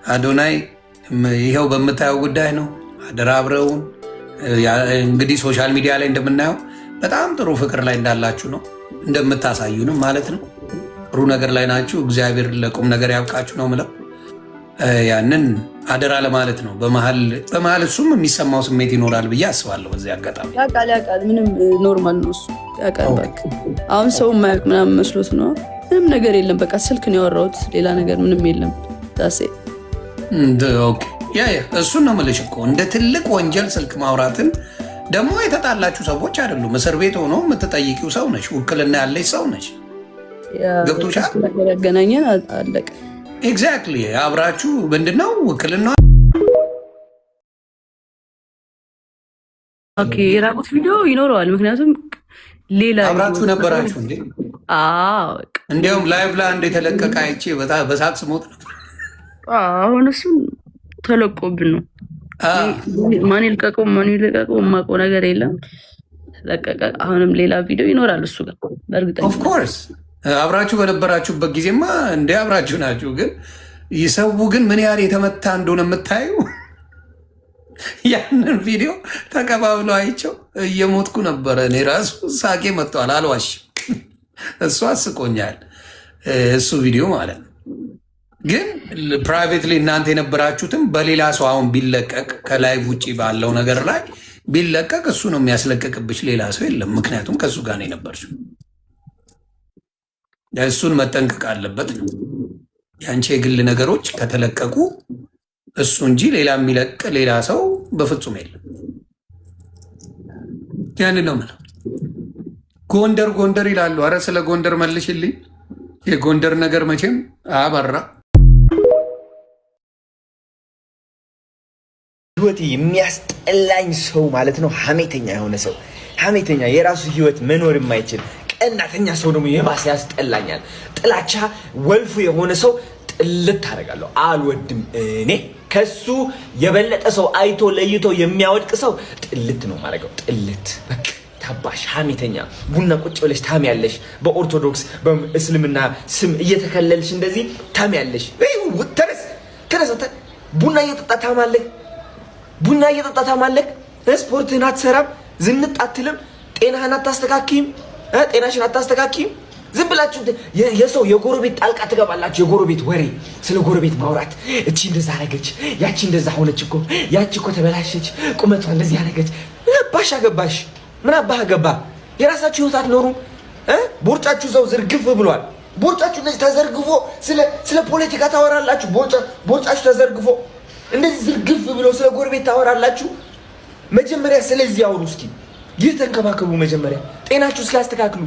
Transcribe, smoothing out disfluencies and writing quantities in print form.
አዶናይ ይሄው በምታየው ጉዳይ ነው። አደራ አብረውን እንግዲህ ሶሻል ሚዲያ ላይ እንደምናየው በጣም ጥሩ ፍቅር ላይ እንዳላችሁ ነው እንደምታሳዩንም ማለት ነው። ጥሩ ነገር ላይ ናችሁ። እግዚአብሔር ለቁም ነገር ያብቃችሁ ነው ምለው። ያንን አደራ ለማለት ነው። በመሀል እሱም የሚሰማው ስሜት ይኖራል ብዬ አስባለሁ። በዚህ አጋጣሚ ያውቃል ምንም ኖርማል ነው እሱ ያውቃል። በቃ አሁን ሰው ማያውቅ ምናምን መስሎት ነው። ምንም ነገር የለም። በቃ ስልክ ነው ያወራሁት፣ ሌላ ነገር ምንም የለም። ዳሴ እሱን ነው የምልሽ እኮ እንደ ትልቅ ወንጀል ስልክ ማውራትን ደግሞ የተጣላችሁ ሰዎች አይደሉም። እስር ቤት ሆኖ የምትጠይቂው ሰው ነች፣ ውክልና ያለች ሰው ነች። ገብቶሻል? ያገናኘን አለቀ። ኤግዛክትሊ አብራችሁ ምንድነው ውክልና የራቁት ቪዲዮ ይኖረዋል። ምክንያቱም ሌላ አብራችሁ ነበራችሁ እንዴ? እንዲያውም ላይቭ ላይ አንድ የተለቀቀ አይቼ በሳቅ ስሞት ነበር። አሁን እሱን ተለቆብን ነው። ማን ይልቀቀው የማውቀው ነገር የለም። ለቀቀ። አሁንም ሌላ ቪዲዮ ይኖራል እሱ ጋር በእርግጠኛ ኦፍኮርስ አብራችሁ በነበራችሁበት ጊዜማ እንደ አብራችሁ ናችሁ። ግን ይሰው ግን ምን ያህል የተመታ እንደሆነ የምታዩ ያንን ቪዲዮ ተቀባብሎ አይቸው እየሞትኩ ነበረ። እኔ ራሱ ሳቄ መጥተዋል፣ አልዋሽም። እሱ አስቆኛል፣ እሱ ቪዲዮ ማለት ነው። ግን ፕራይቬትሊ እናንተ የነበራችሁትም በሌላ ሰው አሁን ቢለቀቅ ከላይቭ ውጭ ባለው ነገር ላይ ቢለቀቅ እሱ ነው የሚያስለቀቅብሽ፣ ሌላ ሰው የለም። ምክንያቱም ከእሱ ጋር ነው የነበርሽው። እሱን መጠንቀቅ አለበት ነው። የአንቺ የግል ነገሮች ከተለቀቁ እሱ እንጂ ሌላ የሚለቅ ሌላ ሰው በፍጹም የለም። ያንን ነው የምለው። ጎንደር ይላሉ። አረ ስለ ጎንደር መልሽልኝ። የጎንደር ነገር መቼም አበራ። ህይወት የሚያስጠላኝ ሰው ማለት ነው ሐሜተኛ የሆነ ሰው፣ ሐሜተኛ የራሱ ህይወት መኖር የማይችል ቀናተኛ ሰው ደግሞ የባሰ ያስጠላኛል። ጥላቻ ወልፉ የሆነ ሰው ጥልት ታደርጋለሁ፣ አልወድም። እኔ ከሱ የበለጠ ሰው አይቶ ለይቶ የሚያወድቅ ሰው ጥልት ነው ማድረገው። ጥልት በቃ ታባሽ ሐሜተኛ። ቡና ቁጭ ብለሽ ታሚያለሽ፣ በኦርቶዶክስ በእስልምና ስም እየተከለልሽ እንደዚህ ታሚያለሽ። ተነስ ቡና እየጠጣ ታማለህ። ስፖርትህን አትሰራም፣ ዝንጥ አትልም፣ ጤናህን አታስተካክይም፣ ጤናሽን አታስተካክይም። ዝም ብላችሁ የሰው የጎረቤት ጣልቃ ትገባላችሁ። የጎረቤት ወሬ፣ ስለ ጎረቤት ማውራት። እቺ እንደዛ አረገች፣ ያቺ እንደዛ ሆነች እኮ፣ ያቺ እኮ ተበላሸች፣ ቁመቷ እንደዚህ አረገች። ባሽ አገባሽ፣ ምን አባህ ገባ? የራሳችሁ ህይወት አትኖሩም። ቦርጫችሁ ሰው ዝርግፍ ብሏል። ቦርጫችሁ እንደዚህ ተዘርግፎ ስለ ፖለቲካ ታወራላችሁ። ቦርጫችሁ ተዘርግፎ እንደዚህ ዝርግፍ ብሎ ስለ ጎረቤት ታወራላችሁ። መጀመሪያ ስለዚህ አውሩ እስኪ። ይህ ተንከባከቡ። መጀመሪያ ጤናችሁ እስኪ አስተካክሉ።